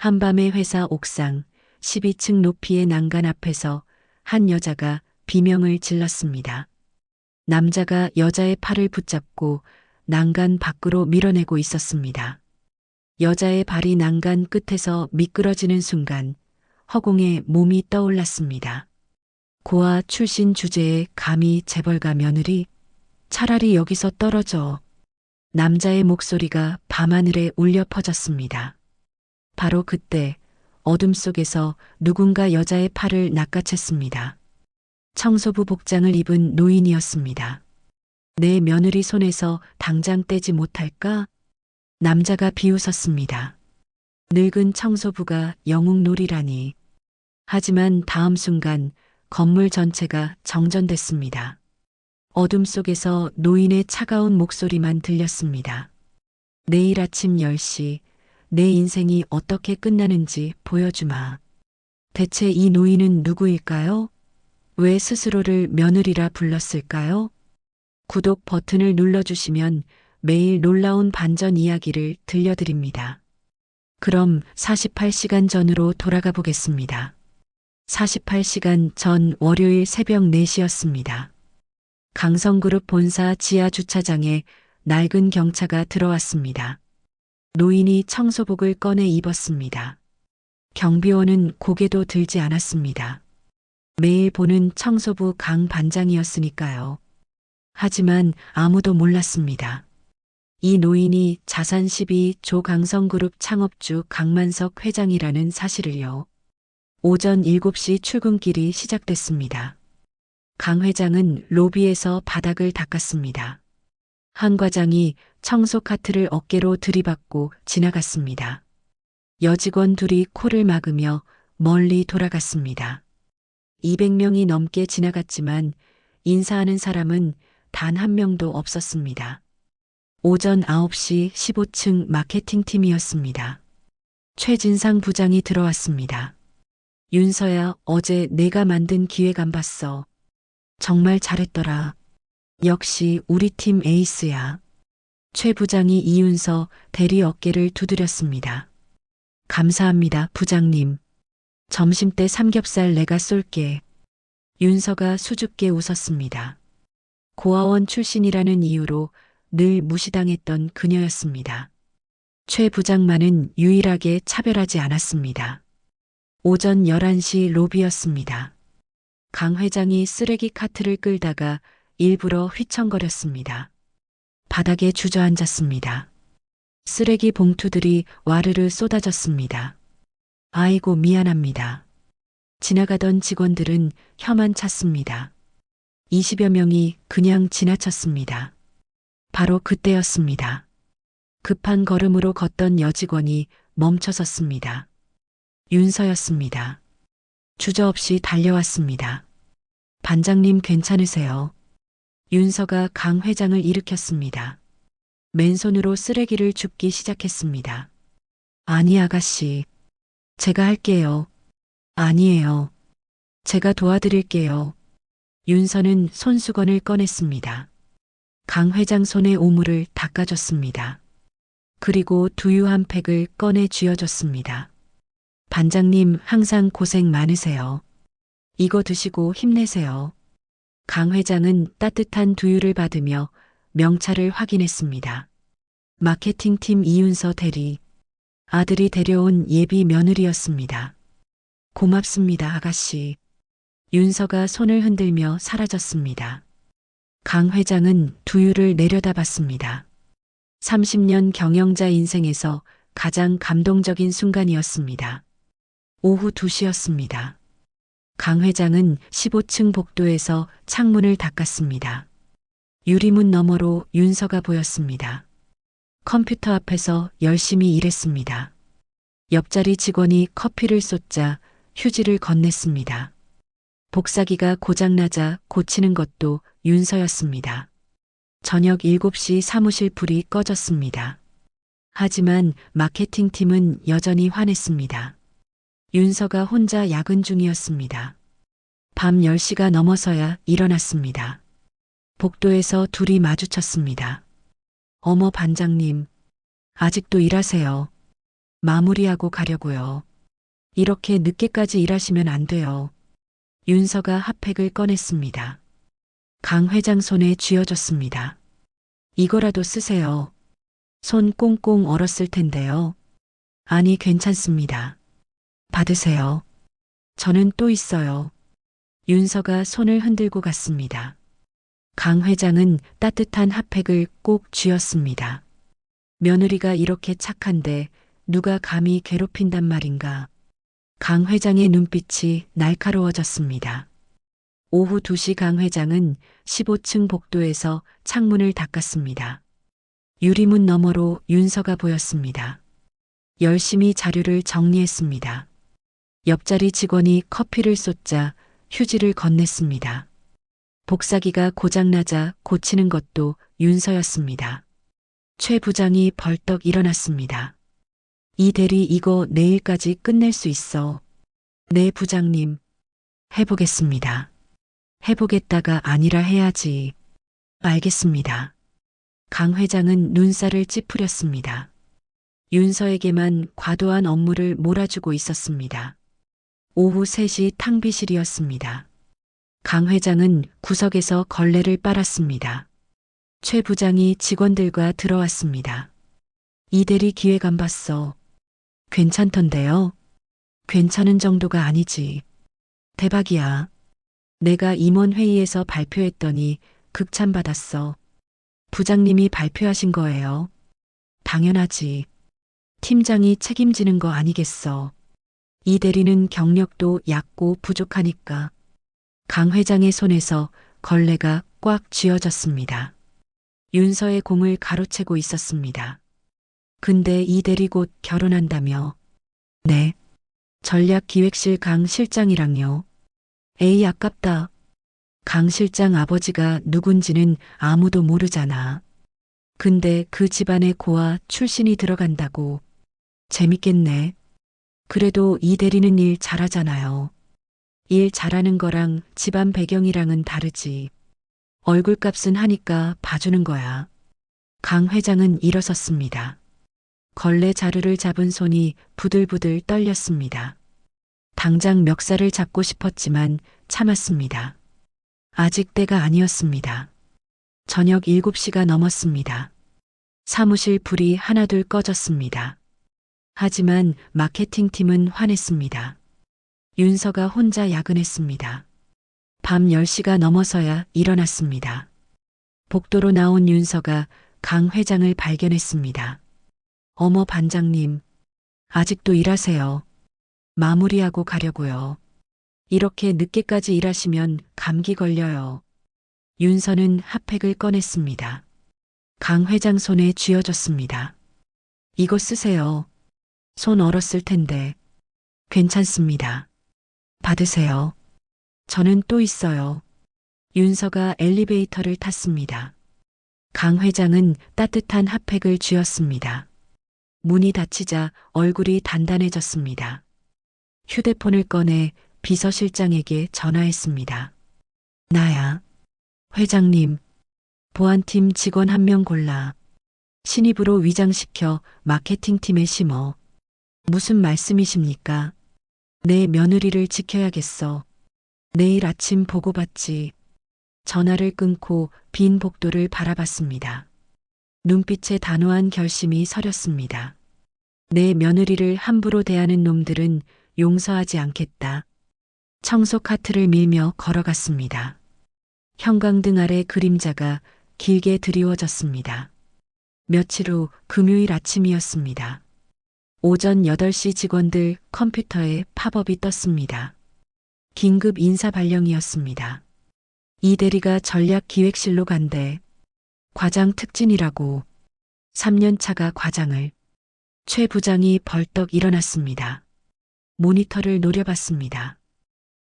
한밤의 회사 옥상 12층 높이의 난간 앞에서 한 여자가 비명을 질렀습니다. 남자가 여자의 팔을 붙잡고 난간 밖으로 밀어내고 있었습니다. 여자의 발이 난간 끝에서 미끄러지는 순간 허공에 몸이 떠올랐습니다. 고아 출신 주제에 감히 재벌가 며느리? 차라리 여기서 떨어져. 남자의 목소리가 밤하늘에 울려 퍼졌습니다. 바로 그때 어둠 속에서 누군가 여자의 팔을 낚아챘습니다. 청소부 복장을 입은 노인이었습니다. 내 며느리 손에서 당장 떼지 못할까? 남자가 비웃었습니다. 늙은 청소부가 영웅놀이라니. 하지만 다음 순간 건물 전체가 정전됐습니다. 어둠 속에서 노인의 차가운 목소리만 들렸습니다. 내일 아침 10시 내 인생이 어떻게 끝나는지 보여주마. 대체 이 노인은 누구일까요? 왜 스스로를 며느리라 불렀을까요? 구독 버튼을 눌러주시면 매일 놀라운 반전 이야기를 들려드립니다. 그럼 48시간 전으로 돌아가 보겠습니다. 48시간 전 월요일 새벽 4시였습니다. 강성그룹 본사 지하 주차장에 낡은 경차가 들어왔습니다. 노인이 청소복을 꺼내 입었습니다. 경비원은 고개도 들지 않았습니다. 매일 보는 청소부 강 반장이었으니까요. 하지만 아무도 몰랐습니다. 이 노인이 자산 12 조강성그룹 창업주 강만석 회장이라는 사실을요. 오전 7시 출근길이 시작됐습니다. 강 회장은 로비에서 바닥을 닦았습니다. 한 과장이 청소 카트를 어깨로 들이받고 지나갔습니다. 여직원 둘이 코를 막으며 멀리 돌아갔습니다. 200명이 넘게 지나갔지만 인사하는 사람은 단 한 명도 없었습니다. 오전 9시 15층 마케팅팀이었습니다. 최진상 부장이 들어왔습니다. 윤서야, 어제 내가 만든 기획안 봤어. 정말 잘했더라. 역시 우리 팀 에이스야. 최 부장이 이윤서 대리 어깨를 두드렸습니다. 감사합니다, 부장님. 점심때 삼겹살 내가 쏠게. 윤서가 수줍게 웃었습니다. 고아원 출신이라는 이유로 늘 무시당했던 그녀였습니다. 최 부장만은 유일하게 차별하지 않았습니다. 오전 11시 로비였습니다. 강 회장이 쓰레기 카트를 끌다가 일부러 휘청거렸습니다. 바닥에 주저앉았습니다. 쓰레기 봉투들이 와르르 쏟아졌습니다. 아이고 미안합니다. 지나가던 직원들은 혀만 찼습니다. 20여 명이 그냥 지나쳤습니다. 바로 그때였습니다. 급한 걸음으로 걷던 여직원이 멈춰섰습니다. 윤서였습니다. 주저없이 달려왔습니다. 반장님 괜찮으세요? 윤서가 강 회장을 일으켰습니다. 맨손으로 쓰레기를 줍기 시작했습니다. 아니 아가씨. 제가 할게요. 아니에요. 제가 도와드릴게요. 윤서는 손수건을 꺼냈습니다. 강 회장 손에 오물을 닦아줬습니다. 그리고 두유 한 팩을 꺼내 쥐어줬습니다. 반장님 항상 고생 많으세요. 이거 드시고 힘내세요. 강 회장은 따뜻한 두유를 받으며 명찰을 확인했습니다. 마케팅팀 이윤서 대리. 아들이 데려온 예비 며느리였습니다. 고맙습니다, 아가씨. 윤서가 손을 흔들며 사라졌습니다. 강 회장은 두유를 내려다봤습니다. 30년 경영자 인생에서 가장 감동적인 순간이었습니다. 오후 2시였습니다. 강 회장은 15층 복도에서 창문을 닦았습니다. 유리문 너머로 윤서가 보였습니다. 컴퓨터 앞에서 열심히 일했습니다. 옆자리 직원이 커피를 쏟자 휴지를 건넸습니다. 복사기가 고장나자 고치는 것도 윤서였습니다. 저녁 7시 사무실 불이 꺼졌습니다. 하지만 마케팅팀은 여전히 화냈습니다. 윤서가 혼자 야근 중이었습니다. 밤 10시가 넘어서야 일어났습니다. 복도에서 둘이 마주쳤습니다. 어머 반장님, 아직도 일하세요. 마무리하고 가려고요. 이렇게 늦게까지 일하시면 안 돼요. 윤서가 핫팩을 꺼냈습니다. 강 회장 손에 쥐어줬습니다. 이거라도 쓰세요. 손 꽁꽁 얼었을 텐데요. 아니, 괜찮습니다. 받으세요. 저는 또 있어요. 윤서가 손을 흔들고 갔습니다. 강 회장은 따뜻한 핫팩을 꼭 쥐었습니다. 며느리가 이렇게 착한데 누가 감히 괴롭힌단 말인가. 강 회장의 눈빛이 날카로워졌습니다. 오후 2시 강 회장은 15층 복도에서 창문을 닦았습니다. 유리문 너머로 윤서가 보였습니다. 열심히 자료를 정리했습니다. 옆자리 직원이 커피를 쏟자 휴지를 건넸습니다. 복사기가 고장나자 고치는 것도 윤서였습니다. 최 부장이 벌떡 일어났습니다. 이 대리 이거 내일까지 끝낼 수 있어. 네, 부장님. 해보겠습니다. 해보겠다가 아니라 해야지. 알겠습니다. 강 회장은 눈살을 찌푸렸습니다. 윤서에게만 과도한 업무를 몰아주고 있었습니다. 오후 3시 탕비실이었습니다. 강 회장은 구석에서 걸레를 빨았습니다. 최 부장이 직원들과 들어왔습니다. 이 대리 기획안 봤어. 괜찮던데요? 괜찮은 정도가 아니지. 대박이야. 내가 임원회의에서 발표했더니 극찬받았어. 부장님이 발표하신 거예요. 당연하지. 팀장이 책임지는 거 아니겠어. 이 대리는 경력도 얕고 부족하니까. 강 회장의 손에서 걸레가 꽉 쥐어졌습니다. 윤서의 공을 가로채고 있었습니다. 근데 이 대리 곧 결혼한다며. 네. 전략기획실 강 실장이랑요. 에이, 아깝다. 강 실장 아버지가 누군지는 아무도 모르잖아. 근데 그 집안에 고아 출신이 들어간다고. 재밌겠네. 그래도 이 대리는 일 잘하잖아요. 일 잘하는 거랑 집안 배경이랑은 다르지. 얼굴값은 하니까 봐주는 거야. 강 회장은 일어섰습니다. 걸레 자루를 잡은 손이 부들부들 떨렸습니다. 당장 멱살을 잡고 싶었지만 참았습니다. 아직 때가 아니었습니다. 저녁 7시가 넘었습니다. 사무실 불이 하나둘 꺼졌습니다. 하지만 마케팅팀은 화냈습니다. 윤서가 혼자 야근했습니다. 밤 10시가 넘어서야 일어났습니다. 복도로 나온 윤서가 강 회장을 발견했습니다. 어머, 반장님. 아직도 일하세요. 마무리하고 가려고요. 이렇게 늦게까지 일하시면 감기 걸려요. 윤서는 핫팩을 꺼냈습니다. 강 회장 손에 쥐어줬습니다. 이거 쓰세요. 손 얼었을 텐데. 괜찮습니다. 받으세요. 저는 또 있어요. 윤서가 엘리베이터를 탔습니다. 강 회장은 따뜻한 핫팩을 쥐었습니다. 문이 닫히자 얼굴이 단단해졌습니다. 휴대폰을 꺼내 비서실장에게 전화했습니다. 나야. 회장님, 보안팀 직원 1명 골라. 신입으로 위장시켜 마케팅팀에 심어. 무슨 말씀이십니까? 내 며느리를 지켜야겠어. 내일 아침 보고받지. 전화를 끊고 빈 복도를 바라봤습니다. 눈빛에 단호한 결심이 서렸습니다. 내 며느리를 함부로 대하는 놈들은 용서하지 않겠다. 청소 카트를 밀며 걸어갔습니다. 형광등 아래 그림자가 길게 드리워졌습니다. 며칠 후 금요일 아침이었습니다. 오전 8시 직원들 컴퓨터에 팝업이 떴습니다. 긴급 인사 발령이었습니다. 이 대리가 전략기획실로 간대. 과장 특진이라고. 3년 차가 과장을. 최 부장이 벌떡 일어났습니다. 모니터를 노려봤습니다.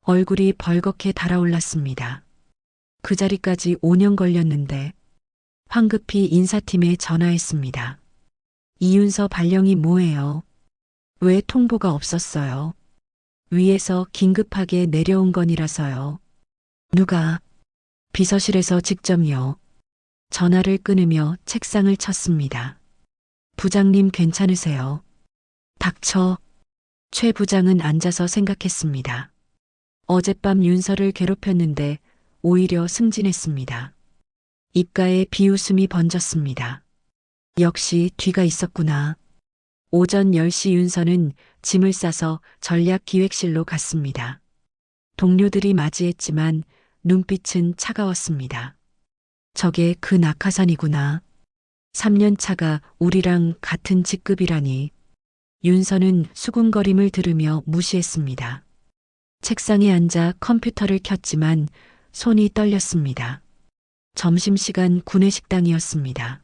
얼굴이 벌겋게 달아올랐습니다. 그 자리까지 5년 걸렸는데. 황급히 인사팀에 전화했습니다. 이윤서 발령이 뭐예요? 왜 통보가 없었어요? 위에서 긴급하게 내려온 건이라서요. 누가? 비서실에서 직접요. 전화를 끊으며 책상을 쳤습니다. 부장님 괜찮으세요? 닥쳐. 최 부장은 앉아서 생각했습니다. 어젯밤 윤서를 괴롭혔는데 오히려 승진했습니다. 입가에 비웃음이 번졌습니다. 역시 뒤가 있었구나. 오전 10시 윤서는 짐을 싸서 전략기획실로 갔습니다. 동료들이 맞이했지만 눈빛은 차가웠습니다. 저게 그 낙하산이구나. 3년 차가 우리랑 같은 직급이라니. 윤서는 수군거림을 들으며 무시했습니다. 책상에 앉아 컴퓨터를 켰지만 손이 떨렸습니다. 점심시간 구내식당이었습니다.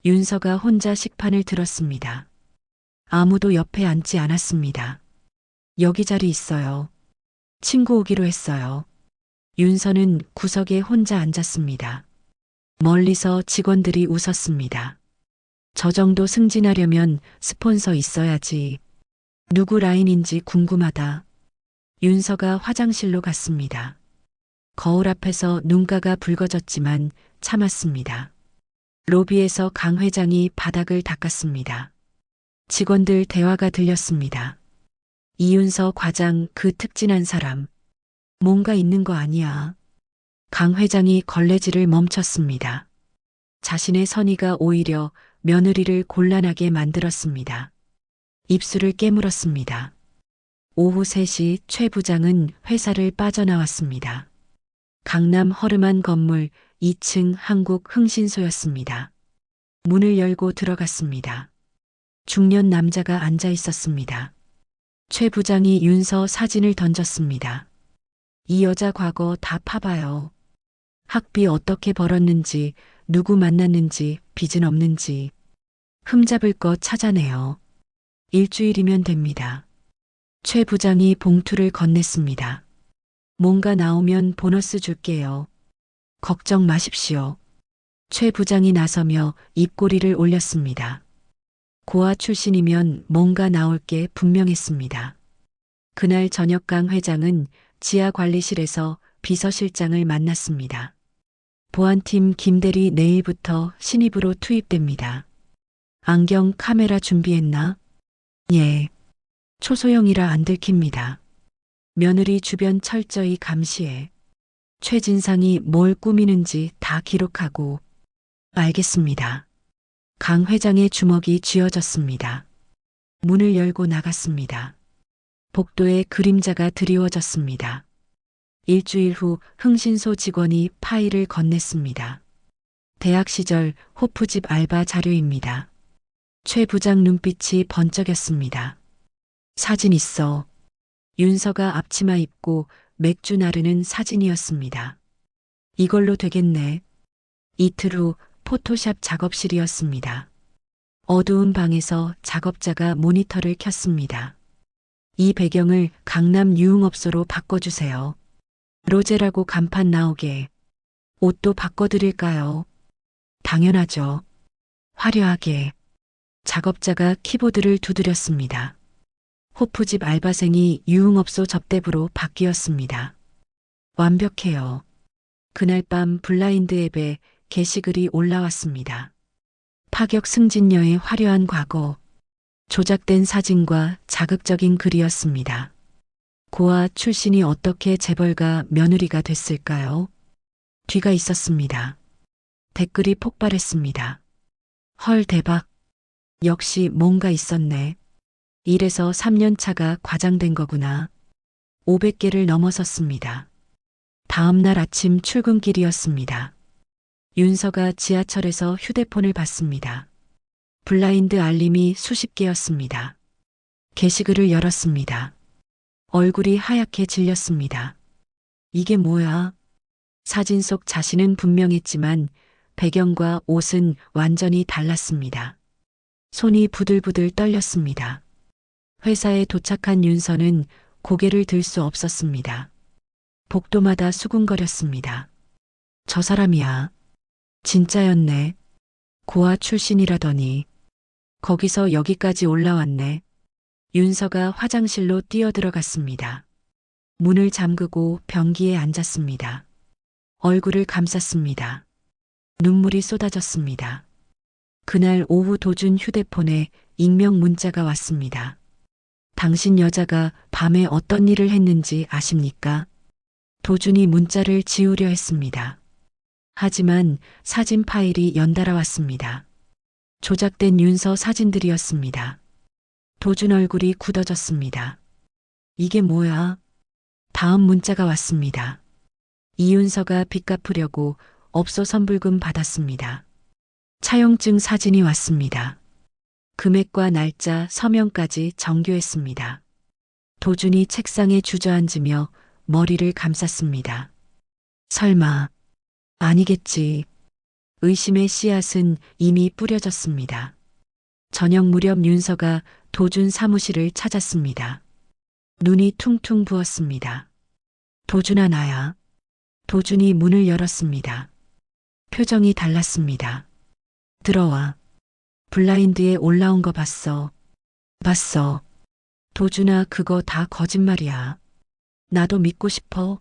윤서가 혼자 식판을 들었습니다. 아무도 옆에 앉지 않았습니다. 여기 자리 있어요. 친구 오기로 했어요. 윤서는 구석에 혼자 앉았습니다. 멀리서 직원들이 웃었습니다. 저 정도 승진하려면 스폰서 있어야지. 누구 라인인지 궁금하다. 윤서가 화장실로 갔습니다. 거울 앞에서 눈가가 붉어졌지만 참았습니다. 로비에서 강 회장이 바닥을 닦았습니다. 직원들 대화가 들렸습니다. 이윤서 과장 그 특진한 사람. 뭔가 있는 거 아니야. 강 회장이 걸레질을 멈췄습니다. 자신의 선의가 오히려 며느리를 곤란하게 만들었습니다. 입술을 깨물었습니다. 오후 3시 최 부장은 회사를 빠져나왔습니다. 강남 허름한 건물 2층 한국 흥신소였습니다. 문을 열고 들어갔습니다. 중년 남자가 앉아 있었습니다. 최 부장이 윤서 사진을 던졌습니다. 이 여자 과거 다 파봐요. 학비 어떻게 벌었는지, 누구 만났는지, 빚은 없는지. 흠잡을 것 찾아내요. 일주일이면 됩니다. 최 부장이 봉투를 건넸습니다. 뭔가 나오면 보너스 줄게요. 걱정 마십시오. 최 부장이 나서며 입꼬리를 올렸습니다. 고아 출신이면 뭔가 나올 게 분명했습니다. 그날 저녁 강 회장은 지하 관리실에서 비서실장을 만났습니다. 보안팀 김대리 내일부터 신입으로 투입됩니다. 안경 카메라 준비했나? 예. 초소형이라 안 들킵니다. 며느리 주변 철저히 감시해. 최진상이 뭘 꾸미는지 다 기록하고. 알겠습니다. 강 회장의 주먹이 쥐어졌습니다. 문을 열고 나갔습니다. 복도에 그림자가 드리워졌습니다. 일주일 후 흥신소 직원이 파일을 건넸습니다. 대학 시절 호프집 알바 자료입니다. 최 부장 눈빛이 번쩍였습니다. 사진 있어. 윤서가 앞치마 입고 맥주 나르는 사진이었습니다. 이걸로 되겠네. 이틀 후 포토샵 작업실이었습니다. 어두운 방에서 작업자가 모니터를 켰습니다. 이 배경을 강남 유흥업소로 바꿔주세요. 로제라고 간판 나오게. 옷도 바꿔드릴까요? 당연하죠. 화려하게. 작업자가 키보드를 두드렸습니다. 호프집 알바생이 유흥업소 접대부로 바뀌었습니다. 완벽해요. 그날 밤 블라인드 앱에 게시글이 올라왔습니다. 파격 승진녀의 화려한 과거. 조작된 사진과 자극적인 글이었습니다. 고아 출신이 어떻게 재벌가 며느리가 됐을까요? 뒤가 있었습니다. 댓글이 폭발했습니다. 헐 대박. 역시 뭔가 있었네. 이래서 3년 차가 과장된 거구나. 500개를 넘어섰습니다. 다음 날 아침 출근길이었습니다. 윤서가 지하철에서 휴대폰을 봤습니다. 블라인드 알림이 수십 개였습니다. 게시글을 열었습니다. 얼굴이 하얗게 질렸습니다. 이게 뭐야? 사진 속 자신은 분명했지만 배경과 옷은 완전히 달랐습니다. 손이 부들부들 떨렸습니다. 회사에 도착한 윤서는 고개를 들 수 없었습니다. 복도마다 수군거렸습니다. 저 사람이야. 진짜였네. 고아 출신이라더니 거기서 여기까지 올라왔네. 윤서가 화장실로 뛰어들어갔습니다. 문을 잠그고 변기에 앉았습니다. 얼굴을 감쌌습니다. 눈물이 쏟아졌습니다. 그날 오후 도준 휴대폰에 익명 문자가 왔습니다. 당신 여자가 밤에 어떤 일을 했는지 아십니까? 도준이 문자를 지우려 했습니다. 하지만 사진 파일이 연달아 왔습니다. 조작된 윤서 사진들이었습니다. 도준 얼굴이 굳어졌습니다. 이게 뭐야? 다음 문자가 왔습니다. 이윤서가 빚 갚으려고 업소 선불금 받았습니다. 차용증 사진이 왔습니다. 금액과 날짜, 서명까지 정교했습니다. 도준이 책상에 주저앉으며 머리를 감쌌습니다. 설마, 아니겠지. 의심의 씨앗은 이미 뿌려졌습니다. 저녁 무렵 윤서가 도준 사무실을 찾았습니다. 눈이 퉁퉁 부었습니다. 도준아, 나야. 도준이 문을 열었습니다. 표정이 달랐습니다. 들어와. 블라인드에 올라온 거 봤어. 봤어. 도준아, 그거 다 거짓말이야. 나도 믿고 싶어.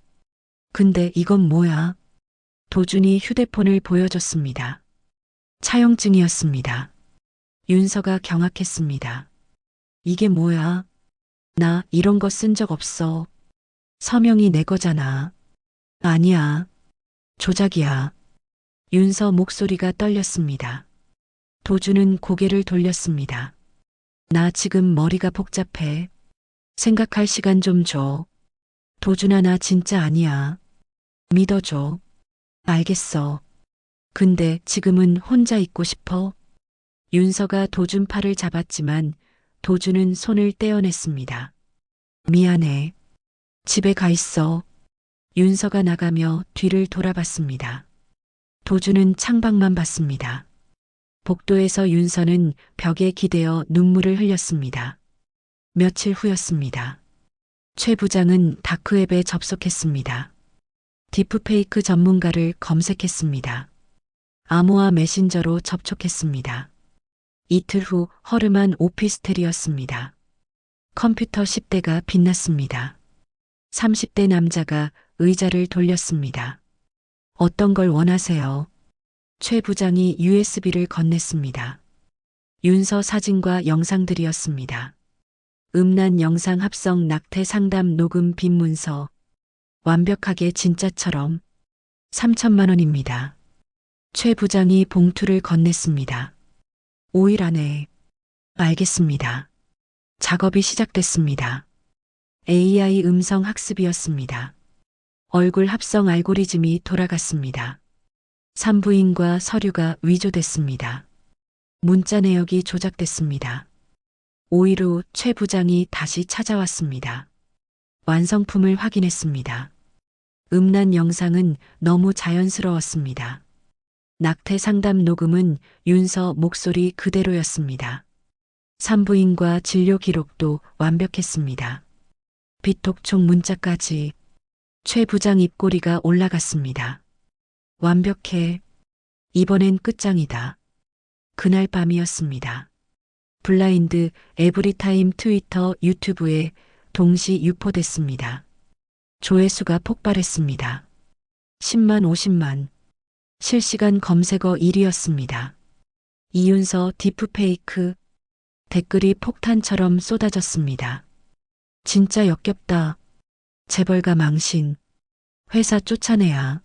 근데 이건 뭐야? 도준이 휴대폰을 보여줬습니다. 차용증이었습니다. 윤서가 경악했습니다. 이게 뭐야? 나 이런 거 쓴 적 없어. 서명이 내 거잖아. 아니야. 조작이야. 윤서 목소리가 떨렸습니다. 도준은 고개를 돌렸습니다. 나 지금 머리가 복잡해. 생각할 시간 좀 줘. 도준아, 나 진짜 아니야. 믿어줘. 알겠어. 근데 지금은 혼자 있고 싶어? 윤서가 도준 팔을 잡았지만 도준은 손을 떼어냈습니다. 미안해. 집에 가 있어. 윤서가 나가며 뒤를 돌아봤습니다. 도준은 창밖만 봤습니다. 복도에서 윤서는 벽에 기대어 눈물을 흘렸습니다. 며칠 후였습니다. 최 부장은 다크웹에 접속했습니다. 딥페이크 전문가를 검색했습니다. 암호화 메신저로 접촉했습니다. 이틀 후 허름한 오피스텔이었습니다. 컴퓨터 10대가 빛났습니다. 30대 남자가 의자를 돌렸습니다. 어떤 걸 원하세요? 최 부장이 USB를 건넸습니다. 윤서 사진과 영상들이었습니다. 음란 영상 합성 낙태 상담 녹음 빈문서. 완벽하게 진짜처럼 3천만 원입니다. 최 부장이 봉투를 건넸습니다. 5일 안에. 알겠습니다. 작업이 시작됐습니다. AI 음성 학습이었습니다. 얼굴 합성 알고리즘이 돌아갔습니다. 산부인과 서류가 위조됐습니다. 문자 내역이 조작됐습니다. 5일 후 최 부장이 다시 찾아왔습니다. 완성품을 확인했습니다. 음란 영상은 너무 자연스러웠습니다. 낙태 상담 녹음은 윤서 목소리 그대로였습니다. 산부인과 진료 기록도 완벽했습니다. 비톡촉 문자까지. 최 부장 입꼬리가 올라갔습니다. 완벽해. 이번엔 끝장이다. 그날 밤이었습니다. 블라인드 에브리타임 트위터 유튜브에 동시 유포됐습니다. 조회수가 폭발했습니다. 10만 50만. 실시간 검색어 1위였습니다. 이윤서 딥페이크. 댓글이 폭탄처럼 쏟아졌습니다. 진짜 역겹다. 재벌가 망신. 회사 쫓아내야.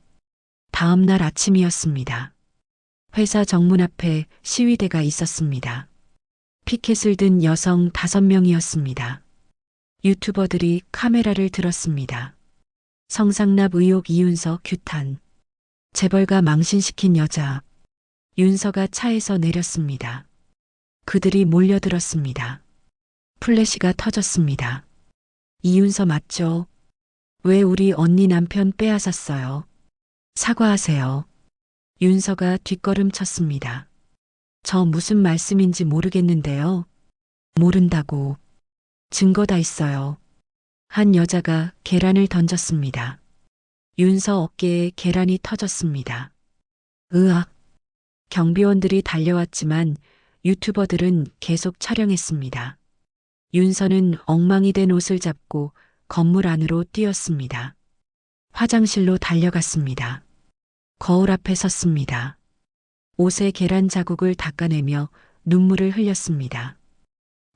다음 날 아침이었습니다. 회사 정문 앞에 시위대가 있었습니다. 피켓을 든 여성 5명이었습니다. 유튜버들이 카메라를 들었습니다. 성상납 의혹 이윤서 규탄. 재벌가 망신시킨 여자. 윤서가 차에서 내렸습니다. 그들이 몰려들었습니다. 플래시가 터졌습니다. 이윤서 맞죠? 왜 우리 언니 남편 빼앗았어요? 사과하세요. 윤서가 뒷걸음 쳤습니다. 저 무슨 말씀인지 모르겠는데요. 모른다고. 증거 다 있어요. 한 여자가 계란을 던졌습니다. 윤서 어깨에 계란이 터졌습니다. 으악. 경비원들이 달려왔지만 유튜버들은 계속 촬영했습니다. 윤서는 엉망이 된 옷을 잡고 건물 안으로 뛰었습니다. 화장실로 달려갔습니다. 거울 앞에 섰습니다. 옷에 계란 자국을 닦아내며 눈물을 흘렸습니다.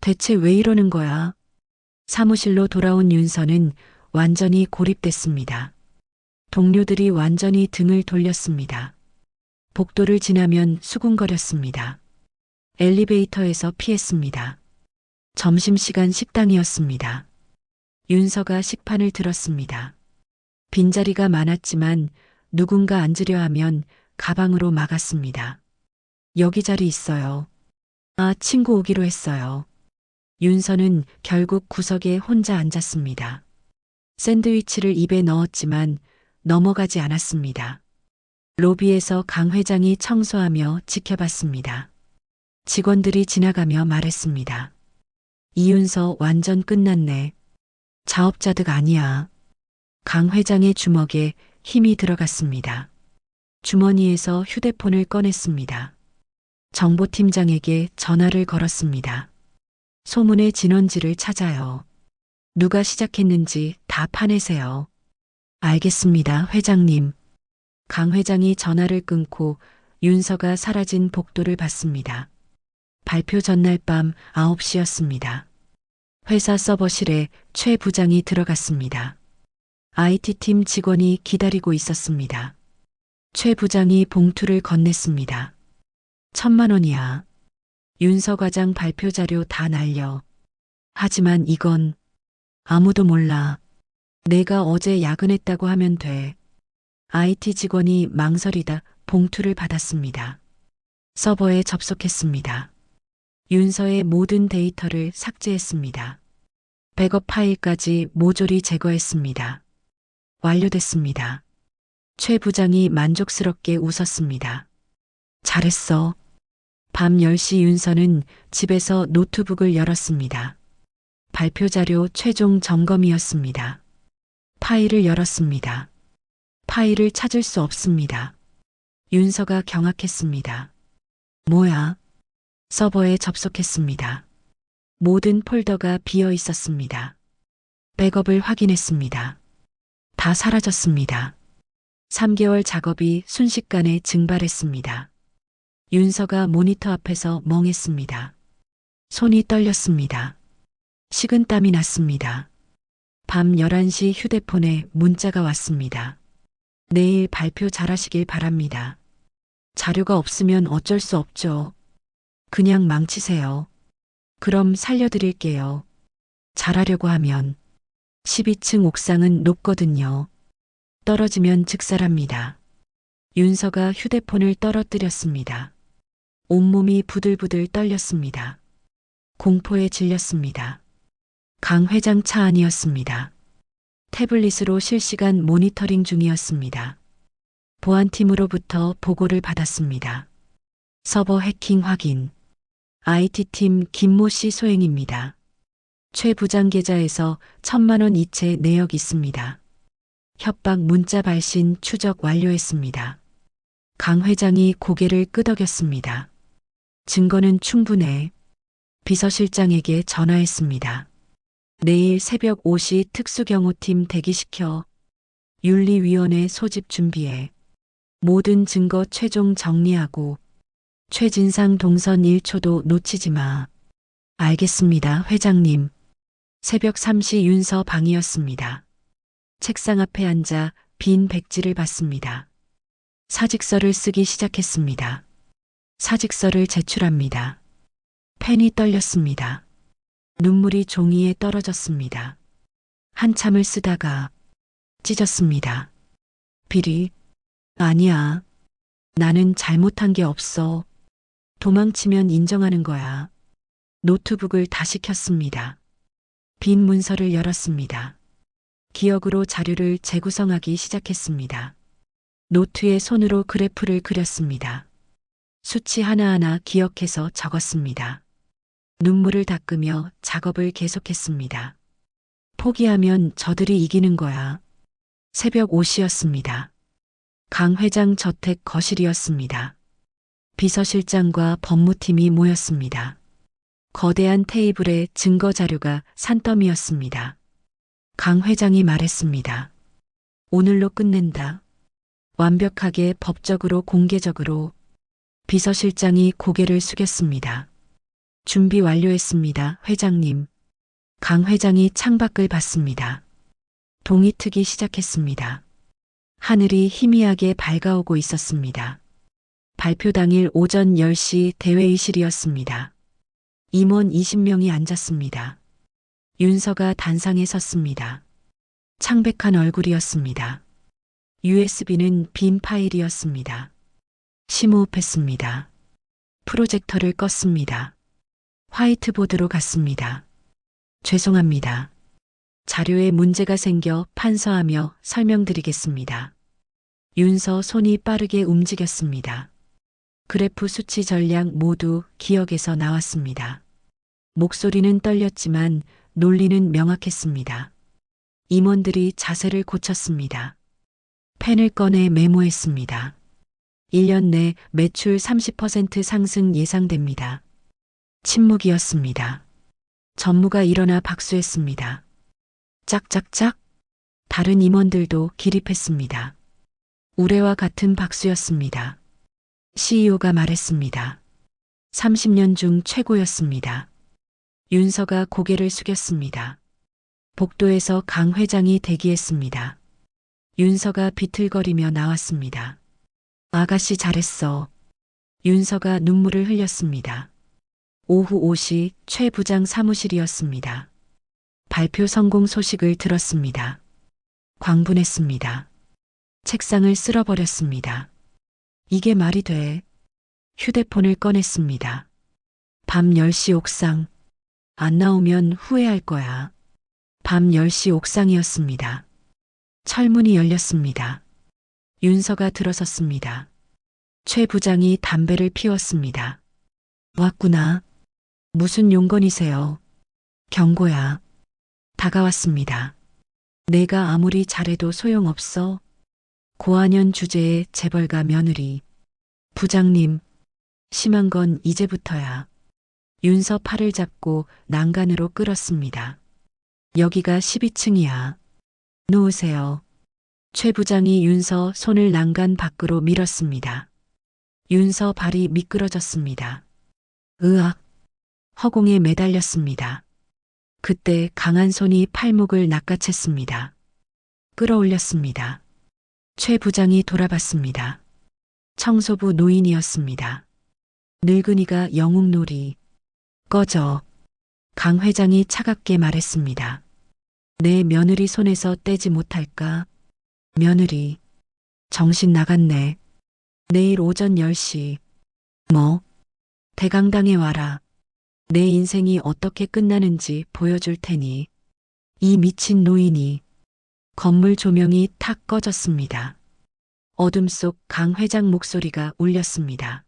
대체 왜 이러는 거야? 사무실로 돌아온 윤서는 완전히 고립됐습니다. 동료들이 완전히 등을 돌렸습니다. 복도를 지나면 수군거렸습니다. 엘리베이터에서 피했습니다. 점심시간 식당이었습니다. 윤서가 식판을 들었습니다. 빈자리가 많았지만 누군가 앉으려 하면 가방으로 막았습니다. 여기 자리 있어요. 아, 친구 오기로 했어요. 윤서는 결국 구석에 혼자 앉았습니다. 샌드위치를 입에 넣었지만 넘어가지 않았습니다. 로비에서 강 회장이 청소하며 지켜봤습니다. 직원들이 지나가며 말했습니다. 이윤서 완전 끝났네. 자업자득 아니야. 강 회장의 주먹에 힘이 들어갔습니다. 주머니에서 휴대폰을 꺼냈습니다. 정보팀장에게 전화를 걸었습니다. 소문의 진원지를 찾아요. 누가 시작했는지 다 파내세요. 알겠습니다, 회장님. 강 회장이 전화를 끊고 윤서가 사라진 복도를 봤습니다. 발표 전날 밤 9시였습니다. 회사 서버실에 최 부장이 들어갔습니다. IT팀 직원이 기다리고 있었습니다. 최 부장이 봉투를 건넸습니다. 1,000만 원이야. 윤서 과장 발표 자료 다 날려. 하지만 이건 아무도 몰라. 내가 어제 야근했다고 하면 돼. IT 직원이 망설이다 봉투를 받았습니다. 서버에 접속했습니다. 윤서의 모든 데이터를 삭제했습니다. 백업 파일까지 모조리 제거했습니다. 완료됐습니다. 최 부장이 만족스럽게 웃었습니다. 잘했어. 밤 10시 윤서는 집에서 노트북을 열었습니다. 발표 자료 최종 점검이었습니다. 파일을 열었습니다. 파일을 찾을 수 없습니다. 윤서가 경악했습니다. 뭐야? 서버에 접속했습니다. 모든 폴더가 비어 있었습니다. 백업을 확인했습니다. 다 사라졌습니다. 3개월 작업이 순식간에 증발했습니다. 윤서가 모니터 앞에서 멍했습니다. 손이 떨렸습니다. 식은땀이 났습니다. 밤 11시 휴대폰에 문자가 왔습니다. 내일 발표 잘하시길 바랍니다. 자료가 없으면 어쩔 수 없죠. 그냥 망치세요. 그럼 살려드릴게요. 잘하려고 하면 12층 옥상은 높거든요. 떨어지면 즉사랍니다. 윤서가 휴대폰을 떨어뜨렸습니다. 온몸이 부들부들 떨렸습니다. 공포에 질렸습니다. 강 회장 차 안이었습니다. 태블릿으로 실시간 모니터링 중이었습니다. 보안팀으로부터 보고를 받았습니다. 서버 해킹 확인. IT팀 김모 씨 소행입니다. 최 부장 계좌에서 1,000만 원 이체 내역 있습니다. 협박 문자 발신 추적 완료했습니다. 강 회장이 고개를 끄덕였습니다. 증거는 충분해. 비서실장에게 전화했습니다. 내일 새벽 5시 특수경호팀 대기시켜. 윤리위원회 소집 준비해. 모든 증거 최종 정리하고 최진상 동선 1초도 놓치지 마. 알겠습니다, 회장님. 새벽 3시 윤서 방이었습니다. 책상 앞에 앉아 빈 백지를 봤습니다. 사직서를 쓰기 시작했습니다. 사직서를 제출합니다. 펜이 떨렸습니다. 눈물이 종이에 떨어졌습니다. 한참을 쓰다가 찢었습니다. 비리, 아니야. 나는 잘못한 게 없어. 도망치면 인정하는 거야. 노트북을 다시 켰습니다. 빈 문서를 열었습니다. 기억으로 자료를 재구성하기 시작했습니다. 노트에 손으로 그래프를 그렸습니다. 수치 하나하나 기억해서 적었습니다. 눈물을 닦으며 작업을 계속했습니다. 포기하면 저들이 이기는 거야. 새벽 5시였습니다. 강 회장 저택 거실이었습니다. 비서실장과 법무팀이 모였습니다. 거대한 테이블에 증거 자료가 산더미였습니다. 강 회장이 말했습니다. 오늘로 끝낸다. 완벽하게 법적으로 공개적으로. 비서실장이 고개를 숙였습니다. 준비 완료했습니다, 회장님. 강 회장이 창밖을 봤습니다. 동이 트기 시작했습니다. 하늘이 희미하게 밝아오고 있었습니다. 발표 당일 오전 10시 대회의실이었습니다. 임원 20명이 앉았습니다. 윤서가 단상에 섰습니다. 창백한 얼굴이었습니다. USB는 빈 파일이었습니다. 심호흡했습니다. 프로젝터를 껐습니다. 화이트보드로 갔습니다. 죄송합니다. 자료에 문제가 생겨 판서하며 설명드리겠습니다. 윤서 손이 빠르게 움직였습니다. 그래프 수치 전량 모두 기억에서 나왔습니다. 목소리는 떨렸지만 논리는 명확했습니다. 임원들이 자세를 고쳤습니다. 펜을 꺼내 메모했습니다. 1년 내 매출 30% 상승 예상됩니다. 침묵이었습니다. 전무가 일어나 박수했습니다. 짝짝짝. 다른 임원들도 기립했습니다. 우레와 같은 박수였습니다. CEO가 말했습니다. 30년 중 최고였습니다. 윤서가 고개를 숙였습니다. 복도에서 강 회장이 대기했습니다. 윤서가 비틀거리며 나왔습니다. 아가씨 잘했어. 윤서가 눈물을 흘렸습니다. 오후 5시 최 부장 사무실이었습니다. 발표 성공 소식을 들었습니다. 광분했습니다. 책상을 쓸어버렸습니다. 이게 말이 돼. 휴대폰을 꺼냈습니다. 밤 10시 옥상. 안 나오면 후회할 거야. 밤 10시 옥상이었습니다. 철문이 열렸습니다. 윤서가 들어섰습니다. 최 부장이 담배를 피웠습니다. 왔구나. 무슨 용건이세요? 경고야. 다가왔습니다. 내가 아무리 잘해도 소용없어. 고한연 주제의 재벌가 며느리. 부장님, 심한 건 이제부터야. 윤서 팔을 잡고 난간으로 끌었습니다. 여기가 12층이야. 놓으세요. 최 부장이 윤서 손을 난간 밖으로 밀었습니다. 윤서 발이 미끄러졌습니다. 으악. 허공에 매달렸습니다. 그때 강한 손이 팔목을 낚아챘습니다. 끌어올렸습니다. 최 부장이 돌아봤습니다. 청소부 노인이었습니다. 늙은이가 영웅놀이. 꺼져. 강 회장이 차갑게 말했습니다. 내 며느리 손에서 떼지 못할까? 며느리. 정신 나갔네. 내일 오전 10시. 뭐? 대강당에 와라. 내 인생이 어떻게 끝나는지 보여줄 테니. 이 미친 노인이. 건물 조명이 탁 꺼졌습니다. 어둠 속 강 회장 목소리가 울렸습니다.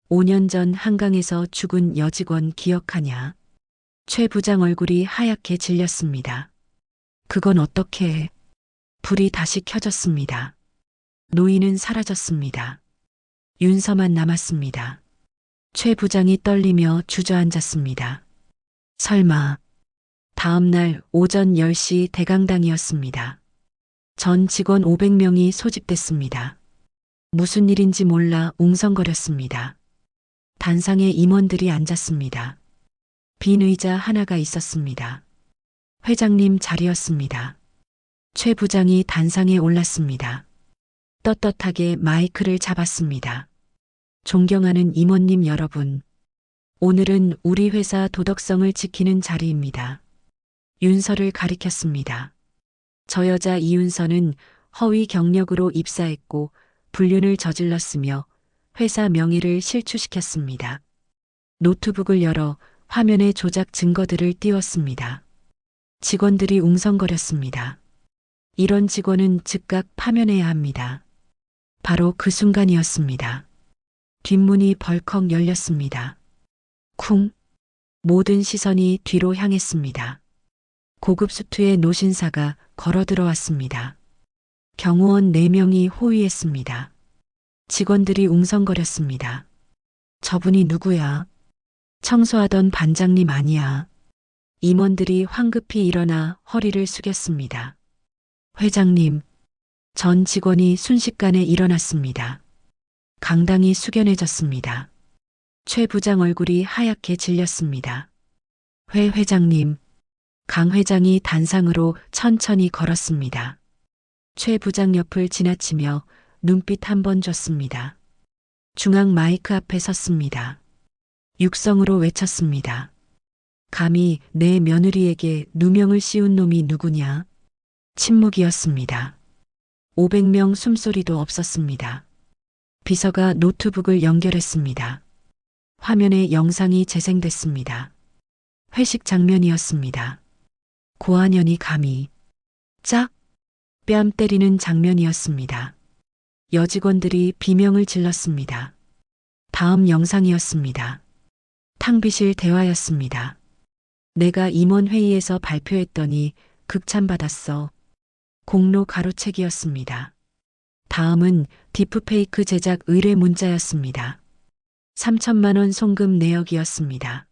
5년 전 한강에서 죽은 여직원 기억하냐? 최 부장 얼굴이 하얗게 질렸습니다. 그건 어떻게 해? 불이 다시 켜졌습니다. 노인은 사라졌습니다. 윤서만 남았습니다. 최 부장이 떨리며 주저앉았습니다. 설마. 다음 날 오전 10시 대강당이었습니다. 전 직원 500명이 소집됐습니다. 무슨 일인지 몰라 웅성거렸습니다. 단상에 임원들이 앉았습니다. 빈 의자 하나가 있었습니다. 회장님 자리였습니다. 최 부장이 단상에 올랐습니다. 떳떳하게 마이크를 잡았습니다. 존경하는 임원님 여러분, 오늘은 우리 회사 도덕성을 지키는 자리입니다. 윤서를 가리켰습니다. 저 여자 이윤서는 허위 경력으로 입사했고 불륜을 저질렀으며 회사 명의를 실추시켰습니다. 노트북을 열어 화면에 조작 증거들을 띄웠습니다. 직원들이 웅성거렸습니다. 이런 직원은 즉각 파면해야 합니다. 바로 그 순간이었습니다. 뒷문이 벌컥 열렸습니다. 쿵. 모든 시선이 뒤로 향했습니다. 고급 수트의 노신사가 걸어 들어왔습니다. 경호원 4명이 호위했습니다. 직원들이 웅성거렸습니다. 저분이 누구야? 청소하던 반장님 아니야. 임원들이 황급히 일어나 허리를 숙였습니다. 회장님. 전 직원이 순식간에 일어났습니다. 강당이 숙연해졌습니다. 최 부장 얼굴이 하얗게 질렸습니다. 회 회장님. 강 회장이 단상으로 천천히 걸었습니다. 최 부장 옆을 지나치며 눈빛 한 번 줬습니다. 중앙 마이크 앞에 섰습니다. 육성으로 외쳤습니다. 감히 내 며느리에게 누명을 씌운 놈이 누구냐? 침묵이었습니다. 500명 숨소리도 없었습니다. 비서가 노트북을 연결했습니다. 화면에 영상이 재생됐습니다. 회식 장면이었습니다. 고한현이 감히 짝! 뺨 때리는 장면이었습니다. 여직원들이 비명을 질렀습니다. 다음 영상이었습니다. 탕비실 대화였습니다. 내가 임원회의에서 발표했더니 극찬받았어. 공로 가로채기였습니다. 다음은 디프페이크 제작 의뢰 문자였습니다. 3천만 원 송금 내역이었습니다.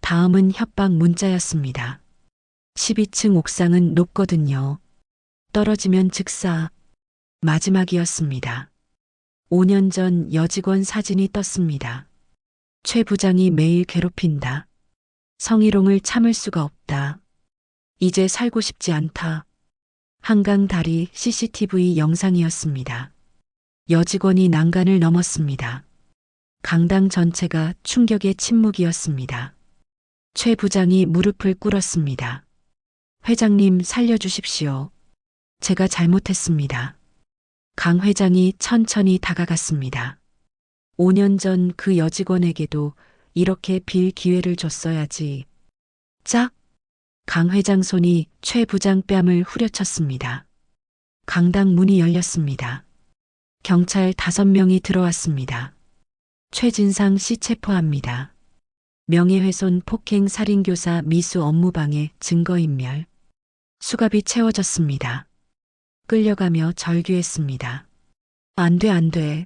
다음은 협박 문자였습니다. 12층 옥상은 높거든요. 떨어지면 즉사. 마지막이었습니다. 5년 전 여직원 사진이 떴습니다. 최 부장이 매일 괴롭힌다. 성희롱을 참을 수가 없다. 이제 살고 싶지 않다. 한강 다리 CCTV 영상이었습니다. 여직원이 난간을 넘었습니다. 강당 전체가 충격의 침묵이었습니다. 최 부장이 무릎을 꿇었습니다. 회장님 살려주십시오. 제가 잘못했습니다. 강 회장이 천천히 다가갔습니다. 5년 전 그 여직원에게도 이렇게 빌 기회를 줬어야지. 짝! 강 회장 손이 최 부장 뺨을 후려쳤습니다. 강당 문이 열렸습니다. 경찰 5명이 들어왔습니다. 최진상 씨 체포합니다. 명예훼손 폭행 살인교사 미수 업무방해 증거인멸. 수갑이 채워졌습니다. 끌려가며 절규했습니다. 안 돼, 안 돼.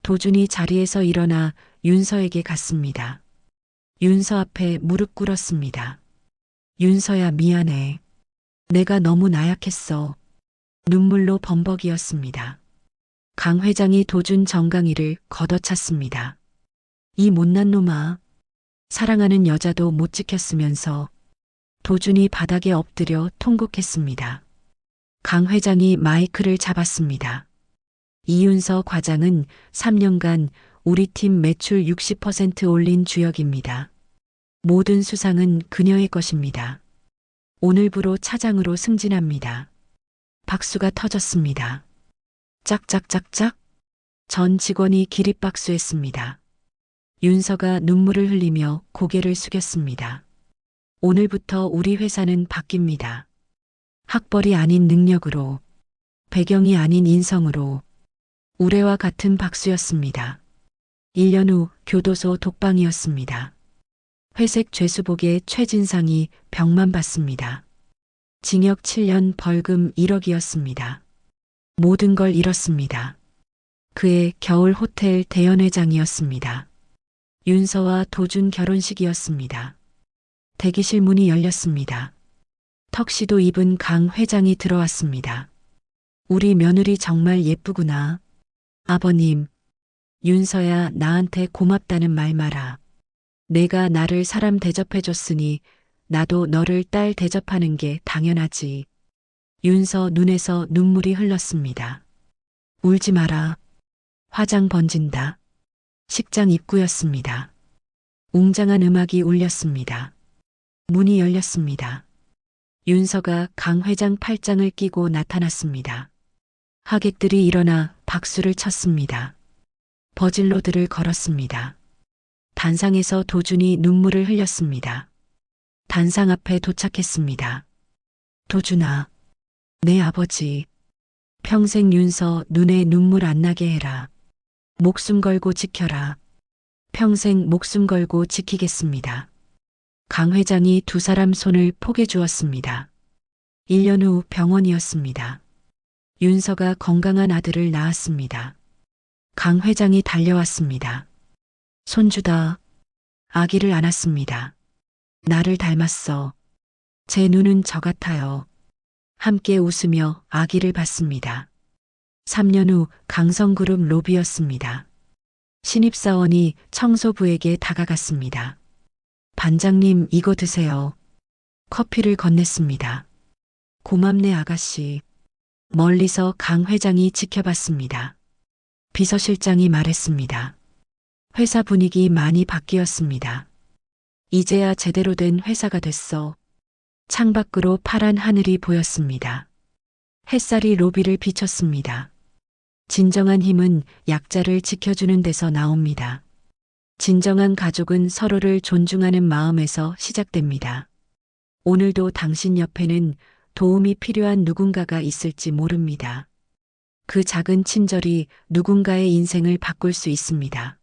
도준이 자리에서 일어나 윤서에게 갔습니다. 윤서 앞에 무릎 꿇었습니다. 윤서야 미안해. 내가 너무 나약했어. 눈물로 범벅이었습니다. 강 회장이 도준 정강이를 걷어찼습니다. 이 못난 놈아. 사랑하는 여자도 못 지켰으면서. 도준이 바닥에 엎드려 통곡했습니다. 강 회장이 마이크를 잡았습니다. 이윤서 과장은 3년간 우리 팀 매출 60% 올린 주역입니다. 모든 수상은 그녀의 것입니다. 오늘부로 차장으로 승진합니다. 박수가 터졌습니다. 짝짝짝짝. 전 직원이 기립박수했습니다. 윤서가 눈물을 흘리며 고개를 숙였습니다. 오늘부터 우리 회사는 바뀝니다. 학벌이 아닌 능력으로, 배경이 아닌 인성으로. 우레와 같은 박수였습니다. 1년 후 교도소 독방이었습니다. 회색 죄수복의 최진상이 병만 받습니다. 징역 7년 벌금 1억이었습니다. 모든 걸 잃었습니다. 그의 겨울 호텔 대연회장이었습니다. 윤서와 도준 결혼식이었습니다. 대기실 문이 열렸습니다. 턱시도 입은 강 회장이 들어왔습니다. 우리 며느리 정말 예쁘구나. 아버님, 윤서야 나한테 고맙다는 말 마라. 내가 나를 사람 대접해줬으니 나도 너를 딸 대접하는 게 당연하지. 윤서 눈에서 눈물이 흘렀습니다. 울지 마라. 화장 번진다. 식장 입구였습니다. 웅장한 음악이 울렸습니다. 문이 열렸습니다. 윤서가 강 회장 팔짱을 끼고 나타났습니다. 하객들이 일어나 박수를 쳤습니다. 버질로드를 걸었습니다. 단상에서 도준이 눈물을 흘렸습니다. 단상 앞에 도착했습니다. 도준아, 내 아버지. 평생 윤서 눈에 눈물 안 나게 해라. 목숨 걸고 지켜라. 평생 목숨 걸고 지키겠습니다. 강 회장이 두 사람 손을 포개 주었습니다. 1년 후 병원이었습니다. 윤서가 건강한 아들을 낳았습니다. 강 회장이 달려왔습니다. 손주다. 아기를 안았습니다. 나를 닮았어. 제 눈은 저 같아요. 함께 웃으며 아기를 봤습니다. 3년 후 강성그룹 로비였습니다. 신입사원이 청소부에게 다가갔습니다. 반장님, 이거 드세요. 커피를 건넸습니다. 고맙네, 아가씨. 멀리서 강 회장이 지켜봤습니다. 비서실장이 말했습니다. 회사 분위기 많이 바뀌었습니다. 이제야 제대로 된 회사가 됐어. 창밖으로 파란 하늘이 보였습니다. 햇살이 로비를 비췄습니다. 진정한 힘은 약자를 지켜주는 데서 나옵니다. 진정한 가족은 서로를 존중하는 마음에서 시작됩니다. 오늘도 당신 옆에는 도움이 필요한 누군가가 있을지 모릅니다. 그 작은 친절이 누군가의 인생을 바꿀 수 있습니다.